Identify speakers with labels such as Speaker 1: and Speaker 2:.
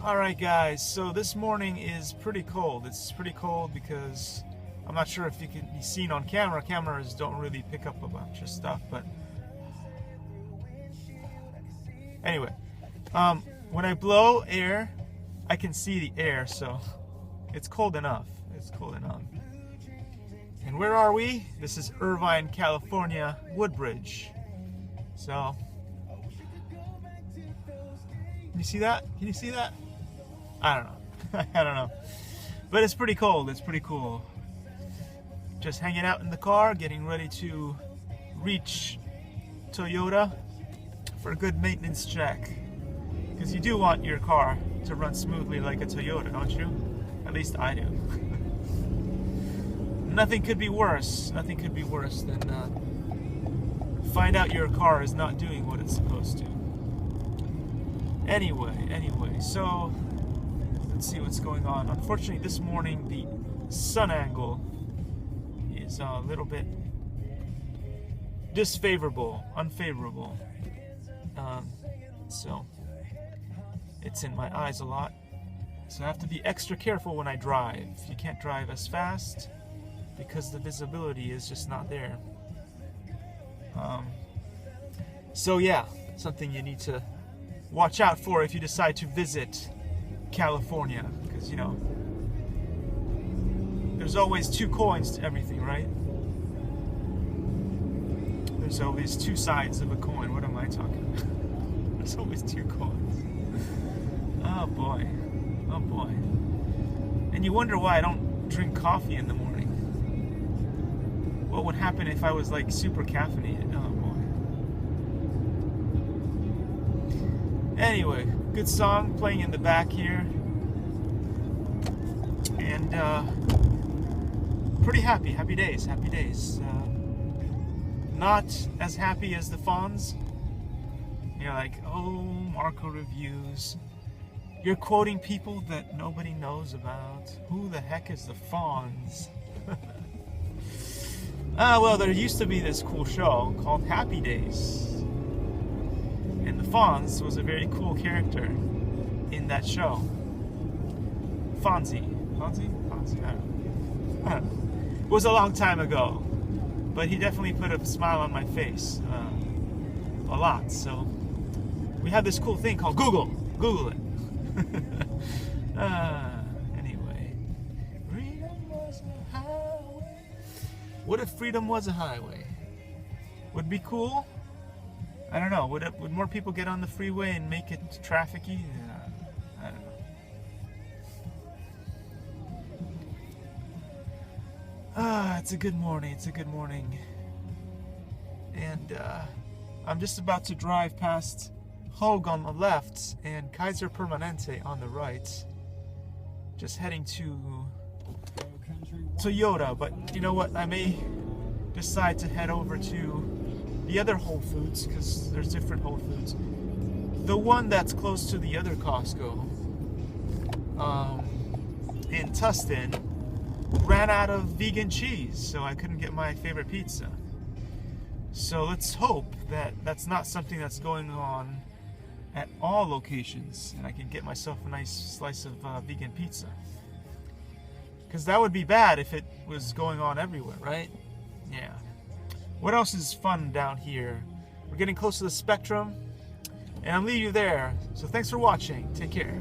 Speaker 1: Alright guys, so this morning is pretty cold. It's pretty cold because I'm not sure if you can be seen on camera. Cameras don't really pick up a bunch of stuff, but anyway, when I blow air, I can see the air, so it's cold enough. It's cold enough. And where are we? This is Irvine, California, Woodbridge. So, can you see that? Can you see that? I don't know. I don't know. But it's pretty cold. It's pretty cool. Just hanging out in the car, getting ready to reach Toyota for a good maintenance check. Because you do want your car to run smoothly like a Toyota, don't you? At least I do. Nothing could be worse. Nothing could be worse than find out your car is not doing what it's supposed to. Anyway, so let's see what's going on. Unfortunately, this morning the sun angle is a little bit unfavorable. So it's in my eyes a lot. So I have to be extra careful when I drive. You can't drive as fast because the visibility is just not there. So yeah, something you need to watch out for if you decide to visit California, because you know there's always two coins to everything, right? There's always two sides of a coin. What am I talking about? There's always two coins. Oh boy. And you wonder why I don't drink coffee in the morning. What would happen if I was like super caffeinated? Oh boy. Anyway, good song playing in the back here. And pretty happy days. Not as happy as the Fonz. You're like, oh, Marco reviews. You're quoting people that nobody knows about. Who the heck is the Fonz? Well, there used to be this cool show called Happy Days. And the Fonz was a very cool character in that show. Fonzie? I don't know. It was a long time ago. But he definitely put a smile on my face. A lot. So, we have this cool thing called Google. Google it. Anyway. Freedom was a highway. What if freedom was a highway? Would it be cool? I don't know. Would more people get on the freeway and make it trafficy? I don't know. It's a good morning. And I'm just about to drive past Hogue on the left and Kaiser Permanente on the right. Just heading to Toyota, but you know what? I may decide to head over to the other Whole Foods, because there's different Whole Foods. The one that's close to the other Costco in Tustin ran out of vegan cheese, so I couldn't get my favorite pizza. So let's hope that that's not something that's going on at all locations, and I can get myself a nice slice of vegan pizza. Because that would be bad if it was going on everywhere, right? Yeah. What else is fun down here? We're getting close to the Spectrum, and I'll leave you there. So thanks for watching. Take care.